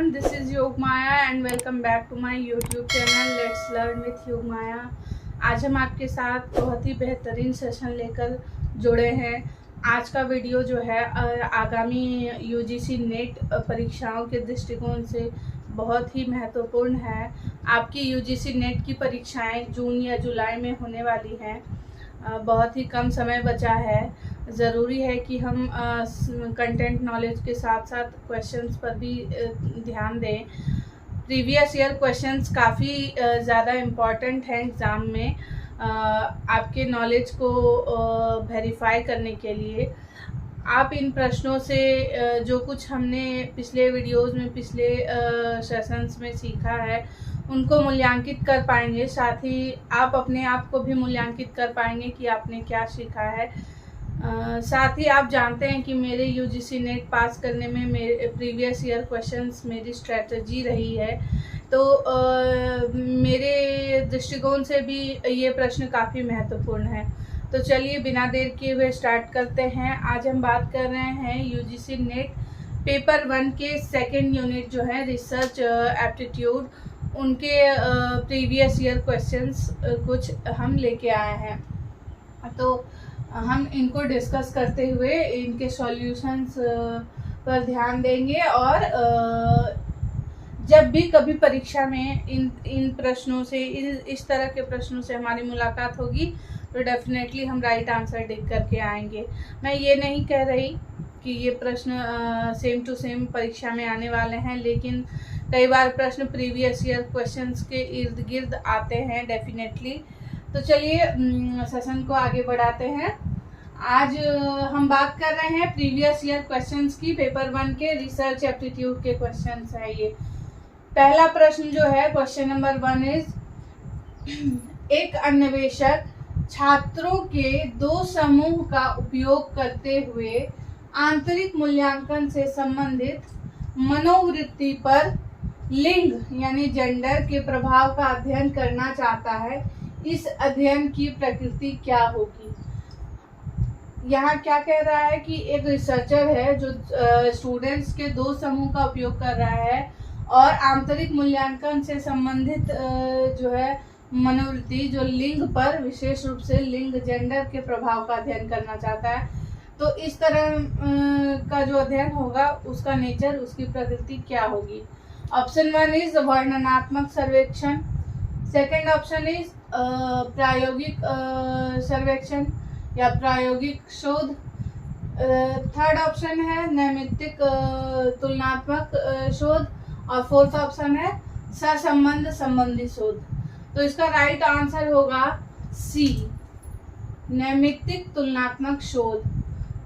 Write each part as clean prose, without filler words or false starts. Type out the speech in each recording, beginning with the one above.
everyone, this is Yog Maya and welcome back to my YouTube channel Let's Learn with Yog Maya। आज हम आपके साथ बहुत ही बेहतरीन सेशन लेकर जुड़े हैं। आज का वीडियो जो है आगामी यूजीसी नेट परीक्षाओं के दृष्टिकोण से बहुत ही महत्वपूर्ण है। आपकी यूजीसी नेट की परीक्षाएं जून या जुलाई में होने वाली हैं। बहुत ही कम समय बचा है। ज़रूरी है कि हम कंटेंट नॉलेज के साथ साथ क्वेश्चंस पर भी ध्यान दें। प्रीवियस ईयर क्वेश्चंस काफ़ी ज़्यादा इम्पॉर्टेंट हैं एग्ज़ाम में आपके नॉलेज को वेरीफाई करने के लिए। आप इन प्रश्नों से जो कुछ हमने पिछले वीडियोस में पिछले सेशंस में सीखा है उनको मूल्यांकित कर पाएंगे। साथ ही आप अपने आप को भी मूल्यांकित कर पाएंगे कि आपने क्या सीखा है। साथ ही आप जानते हैं कि मेरे यूजीसी नेट पास करने में मेरे प्रीवियस ईयर क्वेश्चंस मेरी स्ट्रेटजी रही है, तो मेरे दृष्टिकोण से भी ये प्रश्न काफ़ी महत्वपूर्ण है। तो चलिए बिना देर किए हुए स्टार्ट करते हैं। आज हम बात कर रहे हैं यूजीसी नेट पेपर 1 के सेकेंड यूनिट जो है रिसर्च एप्टीट्यूड, उनके प्रीवियस ईयर क्वेश्चंस कुछ हम लेके आए हैं। तो हम इनको डिस्कस करते हुए इनके सॉल्यूशंस पर ध्यान देंगे और जब भी कभी परीक्षा में इन प्रश्नों से इस तरह के प्रश्नों से हमारी मुलाकात होगी तो डेफिनेटली हम राइट आंसर देख करके आएंगे। मैं ये नहीं कह रही कि ये प्रश्न सेम टू सेम परीक्षा में आने वाले हैं, लेकिन कई बार प्रश्न प्रीवियस ईयर क्वेश्चंस के इर्द गिर्द आते हैं डेफिनेटली। तो चलिए सेशन को आगे बढ़ाते हैं। आज हम बात कर रहे हैं प्रीवियस ईयर क्वेश्चंस की। पेपर 1 के रिसर्च एप्टीट्यूड के क्वेश्चंस है ये। पहला प्रश्न जो है क्वेश्चन नंबर 1 इज एक अन्वेषक छात्रों के 2 समूह का उपयोग करते हुए आंतरिक मूल्यांकन से संबंधित मनोवृत्ति पर लिंग यानी जेंडर के प्रभाव का अध्ययन करना चाहता है। इस अध्ययन की प्रकृति क्या होगी? यहाँ क्या कह रहा है कि एक रिसर्चर है जो स्टूडेंट्स के 2 समूह का उपयोग कर रहा है और आंतरिक मूल्यांकन से संबंधित जो है मनोवृत्ति जो लिंग पर विशेष रूप से लिंग जेंडर के प्रभाव का अध्ययन करना चाहता है। तो इस तरह का जो अध्ययन होगा उसका नेचर, उसकी प्रकृति क्या होगी? ऑप्शन 1 इज वर्णनात्मक सर्वेक्षण, सेकेंड ऑप्शन इज प्रायोगिक सर्वेक्षण या प्रायोगिक शोध, थर्ड ऑप्शन है नैमित्तिक तुलनात्मक शोध और फोर्थ ऑप्शन है सहसंबंध संबंधी शोध। तो इसका राइट आंसर होगा सी, नैमित्तिक तुलनात्मक शोध।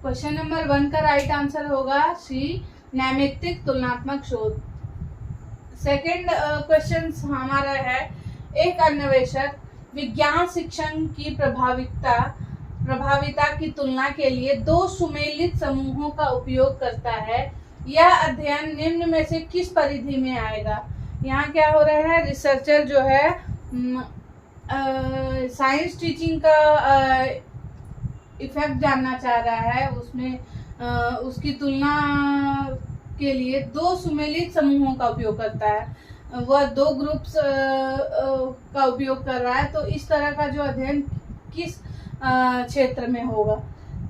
क्वेश्चन नंबर 1 का राइट आंसर होगा सी, नैमित्तिक तुलनात्मक शोध। सेकेंड क्वेश्चन हमारा है एक अन्वेषक विज्ञान शिक्षण की प्रभाविता की तुलना के लिए 2 सुमेलित समूहों का उपयोग करता है। यह अध्ययन निम्न में से किस परिधि में आएगा? यहाँ क्या हो रहा है, रिसर्चर जो है साइंस टीचिंग का इफेक्ट जानना चाह रहा है। उसमें उसकी तुलना के लिए 2 सुमेलित समूहों का उपयोग करता है। वह 2 ग्रुप्स का उपयोग कर रहा है। तो इस तरह का जो अध्ययन किस क्षेत्र में होगा?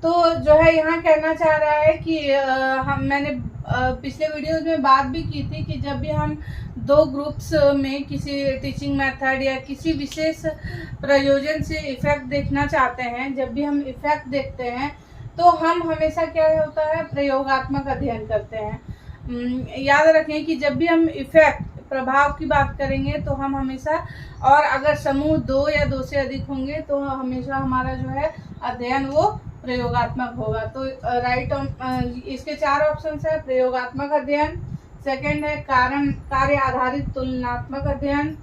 तो जो है यहाँ कहना चाह रहा है कि मैंने पिछले वीडियोस में बात भी की थी कि जब भी हम 2 ग्रुप्स में किसी टीचिंग मेथड या किसी विशेष प्रयोजन से इफेक्ट देखना चाहते हैं, जब भी हम इफेक्ट देखते हैं तो हम हमेशा क्या होता है, प्रयोगात्मक अध्ययन करते हैं। याद रखें कि जब भी हम इफेक्ट प्रभाव की बात करेंगे तो हम हमेशा, और अगर समूह 2 या 2 से अधिक होंगे तो हमेशा हमारा जो है अध्ययन वो प्रयोगात्मक होगा। तो राइट इसके 4 ऑप्शन है। प्रयोगात्मक अध्ययन, सेकंड है कार्य आधारित तुलनात्मक अध्ययन,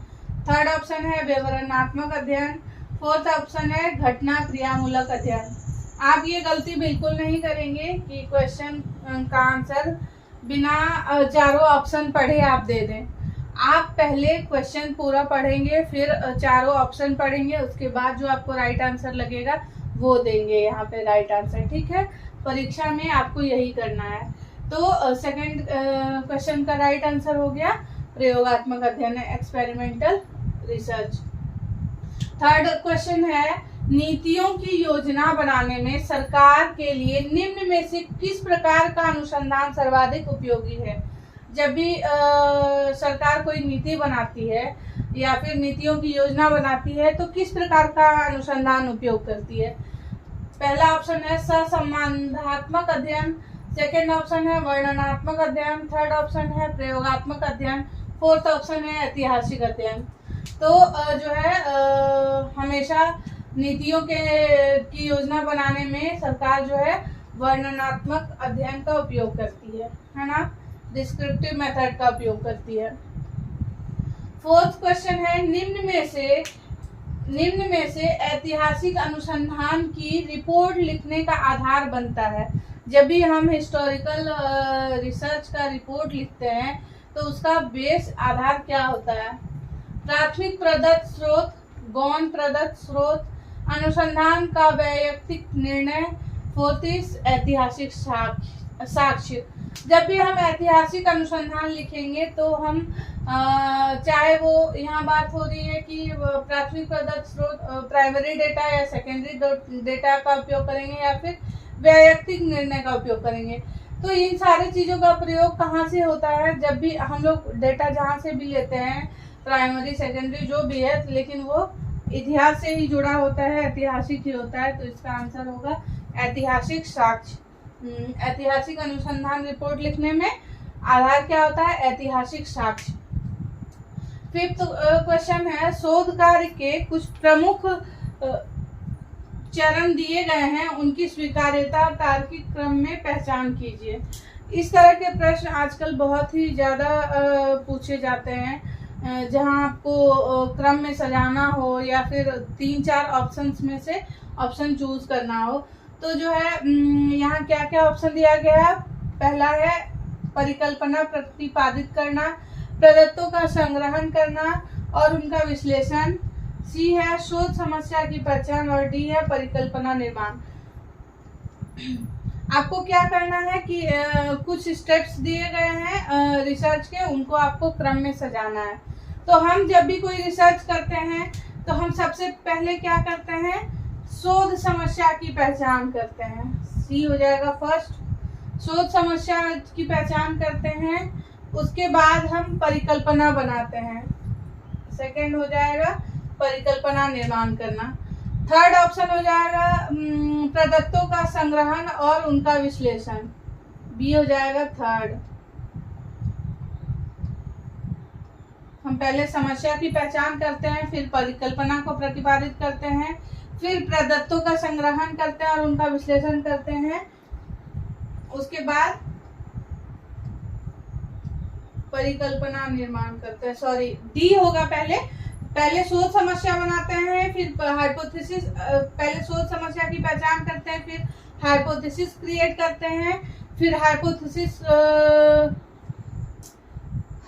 थर्ड ऑप्शन है विवरणात्मक अध्ययन, फोर्थ ऑप्शन है घटना क्रियामूलक अध्ययन। आप ये गलती बिल्कुल नहीं करेंगे कि क्वेश्चन का आंसर बिना चारों ऑप्शन पढ़े आप दे दें। आप पहले क्वेश्चन पूरा पढ़ेंगे, फिर चारों ऑप्शन पढ़ेंगे, उसके बाद जो आपको राइट आंसर लगेगा वो देंगे यहाँ पे राइट आंसर। ठीक है, परीक्षा में आपको यही करना है। तो सेकंड क्वेश्चन का राइट आंसर हो गया प्रयोगात्मक अध्ययन, एक्सपेरिमेंटल रिसर्च। थर्ड क्वेश्चन है नीतियों की योजना बनाने में सरकार के लिए निम्न में से किस प्रकार का अनुसंधान सर्वाधिक उपयोगी है। जब भी सरकार कोई नीति बनाती है या फिर नीतियों की योजना बनाती है तो किस प्रकार का अनुसंधान उपयोग करती है। पहला ऑप्शन है सहसंबंधात्मक अध्ययन, सेकेंड ऑप्शन है वर्णनात्मक अध्ययन, थर्ड ऑप्शन है प्रयोगात्मक अध्ययन, फोर्थ ऑप्शन है ऐतिहासिक अध्ययन। तो जो है हमेशा नीतियों की योजना बनाने में सरकार जो है वर्णनात्मक अध्ययन का उपयोग करती है ना, डिस्क्रिप्टिव मेथड का उपयोग करती है। फोर्थ क्वेश्चन है निम्न में से ऐतिहासिक अनुसंधान की रिपोर्ट लिखने का आधार बनता है। जब भी हम हिस्टोरिकल रिसर्च का रिपोर्ट लिखते हैं तो उसका बेस आधार क्या होता है। प्राथमिक प्रदत्त स्रोत, गौण प्रदत्त स्रोत, अनुसंधान का वैयक्तिक निर्णय, फोर्थ ऐतिहासिक साक्ष्य। जब भी हम ऐतिहासिक अनुसंधान लिखेंगे तो हम चाहे वो यहाँ बात हो रही है कि प्राथमिक प्रदत्त स्रोत प्राइमरी डेटा या सेकेंडरी डेटा का उपयोग करेंगे या फिर वैयक्तिक निर्णय का उपयोग करेंगे। तो इन सारी चीज़ों का प्रयोग कहाँ से होता है, जब भी हम लोग डेटा जहाँ से भी लेते हैं प्राइमरी सेकेंडरी जो भी है, लेकिन वो इतिहास से ही जुड़ा होता है, ऐतिहासिक ही होता है। तो इसका आंसर होगा ऐतिहासिक साक्ष्य। ऐतिहासिक अनुसंधान रिपोर्ट लिखने में आधार क्या होता है, ऐतिहासिक साक्ष्य। फिफ्थ क्वेश्चन है शोध कार्य के कुछ प्रमुख चरण दिए गए हैं, उनकी स्वीकार्यता तार्किक क्रम में पहचान कीजिए। इस तरह के प्रश्न आजकल बहुत ही ज़्यादा पूछे जाते हैं, जहां आपको क्रम में सजाना हो या फिर 3-4 ऑप्शंस में से ऑप्शन चूज करना हो। तो जो है यहाँ क्या क्या ऑप्शन दिया गया है। पहला है परिकल्पना प्रतिपादित करना, प्रदत्तों का संग्रहण करना और उनका विश्लेषण, सी है शोध समस्या की पहचान और डी है परिकल्पना निर्माण। आपको क्या करना है कि कुछ स्टेप्स दिए गए हैं रिसर्च के, उनको आपको क्रम में सजाना है। तो हम जब भी कोई रिसर्च करते हैं तो हम सबसे पहले क्या करते हैं, शोध समस्या की पहचान करते हैं, सी हो जाएगा फर्स्ट। शोध समस्या की पहचान करते हैं, उसके बाद हम परिकल्पना बनाते हैं, सेकंड हो जाएगा परिकल्पना निर्माण करना। थर्ड ऑप्शन हो जाएगा प्रदत्तों का संग्रहण और उनका विश्लेषण, बी हो जाएगा थर्ड। हम पहले समस्या की पहचान करते हैं, फिर परिकल्पना को प्रतिपादित करते हैं, फिर प्रदत्तों का संग्रहण करते हैं और उनका विश्लेषण करते हैं, उसके बाद परिकल्पना निर्माण करते हैं। सॉरी, डी होगा पहले शोध समस्या बनाते हैं, फिर हाइपोथेसिस, पहले शोध समस्या की पहचान करते हैं, फिर हाइपोथेसिस क्रिएट करते हैं, फिर हाइपोथेसिस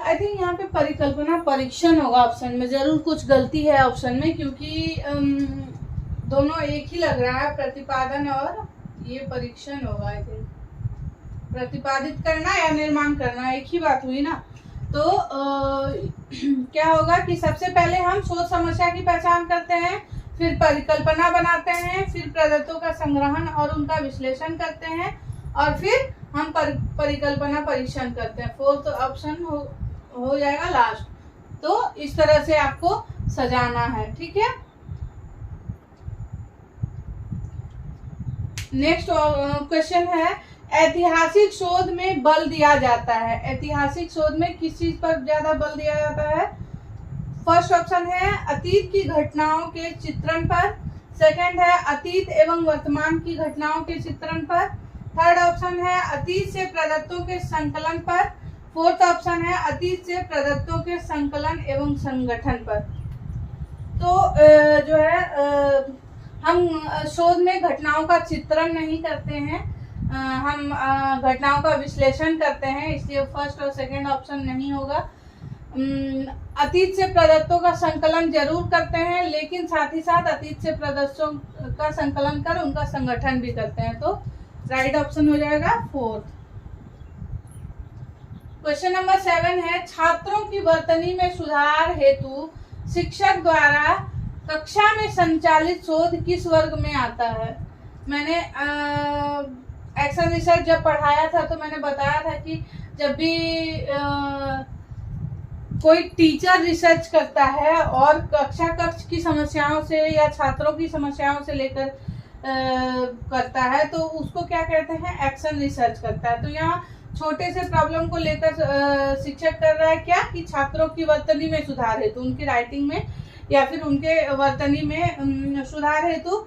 आई थिंक यहाँ पे परिकल्पना परीक्षण होगा ऑप्शन में, जरूर कुछ गलती है ऑप्शन में क्योंकि दोनों एक ही लग रहा है, प्रतिपादन और ये परीक्षण होगा। आई थिंक प्रतिपादित करना या निर्माण करना एक ही बात हुई ना। तो क्या होगा कि सबसे पहले हम शोध समस्या की पहचान करते हैं, फिर परिकल्पना बनाते हैं, फिर प्रदत्तों का संग्रहण और उनका विश्लेषण करते हैं और फिर हम परिकल्पना परीक्षण करते हैं। फोर्थ ऑप्शन हो जाएगा लास्ट। तो इस तरह से आपको सजाना है, ठीक है। नेक्स्ट क्वेश्चन है ऐतिहासिक शोध में बल दिया जाता है। ऐतिहासिक शोध में किस चीज पर ज्यादा बल दिया जाता है। फर्स्ट ऑप्शन है अतीत की घटनाओं के चित्रण पर, सेकंड है अतीत एवं वर्तमान की घटनाओं के चित्रण पर, थर्ड ऑप्शन है अतीत से प्रदत्तों के संकलन पर, फोर्थ ऑप्शन है अतीत से प्रदत्तों के संकलन एवं संगठन पर। तो जो है हम शोध में घटनाओं का चित्रण नहीं करते हैं, हम घटनाओं का विश्लेषण करते हैं, इसलिए फर्स्ट और सेकंड ऑप्शन नहीं होगा। अतीत से प्रदत्तों का संकलन जरूर करते हैं, लेकिन साथ ही साथ अतीत से प्रदत्तों का संकलन कर उनका संगठन भी करते हैं। तो राइट ऑप्शन हो जाएगा फोर्थ। क्वेश्चन नंबर 7 है, छात्रों की वर्तनी में सुधार हेतु शिक्षक द्वारा कक्षा में संचालित शोध किस वर्ग में आता है? मैंने एक्शन रिसर्च जब पढ़ाया था तो मैंने बताया था कि जब भी कोई टीचर रिसर्च करता है और कक्ष की समस्याओं से या छात्रों की समस्याओं से लेकर करता है तो उसको क्या कहते हैं? एक्शन रिसर्च करता है। तो यहाँ छोटे से प्रॉब्लम को लेकर शिक्षक कर रहा है क्या कि छात्रों की वर्तनी में सुधार हेतु, उनकी राइटिंग में या फिर उनके वर्तनी में सुधार हेतु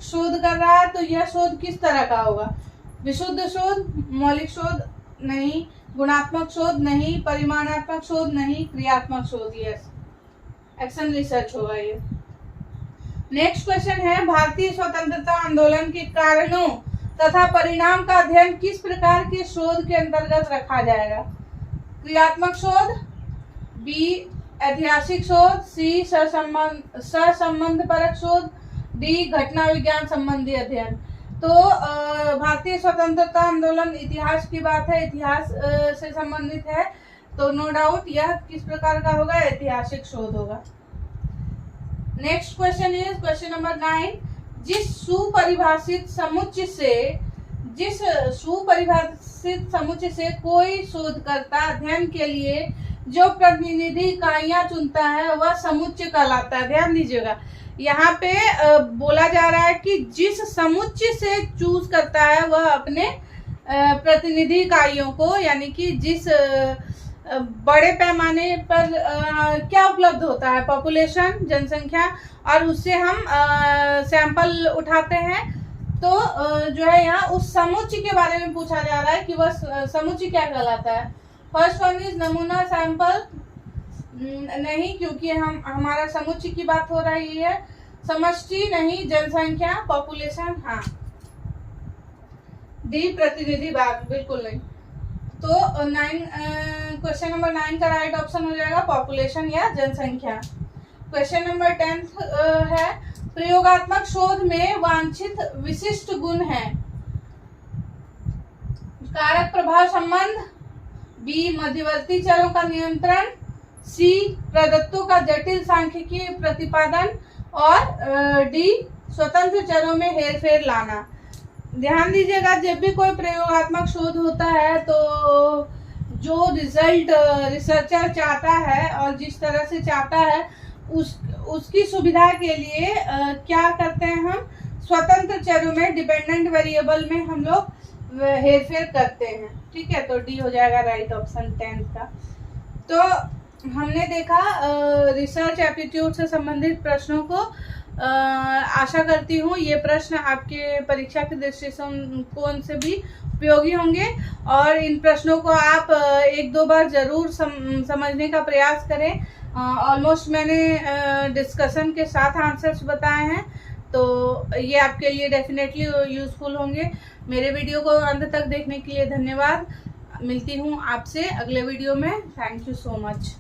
शोध कर रहा है। तो यह शोध किस तरह का होगा? विशुद्ध शोध, मौलिक शोध नहीं, गुणात्मक शोध नहीं, परिमाणात्मक शोध नहीं, क्रियात्मक शोध। यस, एक्शन रिसर्च होगा ये। नेक्स्ट क्वेश्चन है, भारतीय स्वतंत्रता आंदोलन के कारणों तथा परिणाम का अध्ययन किस प्रकार के शोध के अंतर्गत रखा जाएगा? क्रियात्मक शोध, बी ऐतिहासिक शोध, सी सहसंबंध परक शोध, डी घटना विज्ञान संबंधी अध्ययन। तो भारतीय स्वतंत्रता आंदोलन इतिहास की बात है, इतिहास से संबंधित है, तो नो डाउट यह किस प्रकार का होगा? ऐतिहासिक शोध होगा। Next question is question number 9, जिस सुपरिभाषित समुच्चय से कोई शोधकर्ता अध्ययन के लिए जो प्रतिनिधि इकाइयां चुनता है वह समुच्चय कहलाता है। ध्यान दीजिएगा, यहाँ पे बोला जा रहा है कि जिस समुच्चय से चूज करता है वह अपने प्रतिनिधि इकाइयों को, यानी कि जिस बड़े पैमाने पर क्या उपलब्ध होता है? पॉपुलेशन, जनसंख्या, और उससे हम सैंपल उठाते हैं। तो जो है यहाँ उस समुच्चय के बारे में पूछा जा रहा है कि वह समुच्चय क्या कहलाता है। फर्स्ट वन इज नमूना, सैंपल नहीं, क्योंकि हमारा समुच्चय की बात हो रही है। समष्टि नहीं, जनसंख्या, पॉपुलेशन, हाँ। डी प्रतिनिधि भाग, बिल्कुल नहीं। तो क्वेश्चन नंबर 9 का राइट ऑप्शन हो जाएगा पॉपुलेशन या जनसंख्या। क्वेश्चन नंबर 10 है, प्रयोगात्मक शोध में वांछित विशिष्ट गुण है। कारक प्रभाव संबंध, बी मध्यवर्ती चरों का नियंत्रण, सी प्रदत्तों का जटिल सांख्यिकीय प्रतिपादन, और डी स्वतंत्र चरों में हेरफेर लाना। ध्यान दीजिएगा, जब भी कोई प्रयोगात्मक शोध होता है तो जो रिजल्ट रिसर्चर चाहता है और जिस तरह से चाहता है उसकी सुविधा के लिए क्या करते हैं हम? स्वतंत्र चरों में, डिपेंडेंट वेरिएबल में हम लोग हेरफेर करते हैं। ठीक है, तो डी हो जाएगा राइट ऑप्शन 10 का। तो हमने देखा रिसर्च एप्टीट्यूड से संबंधित प्रश्नों को। आशा करती हूँ ये प्रश्न आपके परीक्षा के दृष्टिकोण से भी उपयोगी होंगे और इन प्रश्नों को आप 1-2 बार जरूर समझने का प्रयास करें। ऑलमोस्ट मैंने डिस्कशन के साथ आंसर्स बताए हैं, तो ये आपके लिए डेफिनेटली यूजफुल होंगे। मेरे वीडियो को अंत तक देखने के लिए धन्यवाद। मिलती हूँ आपसे अगले वीडियो में। Thank you so much.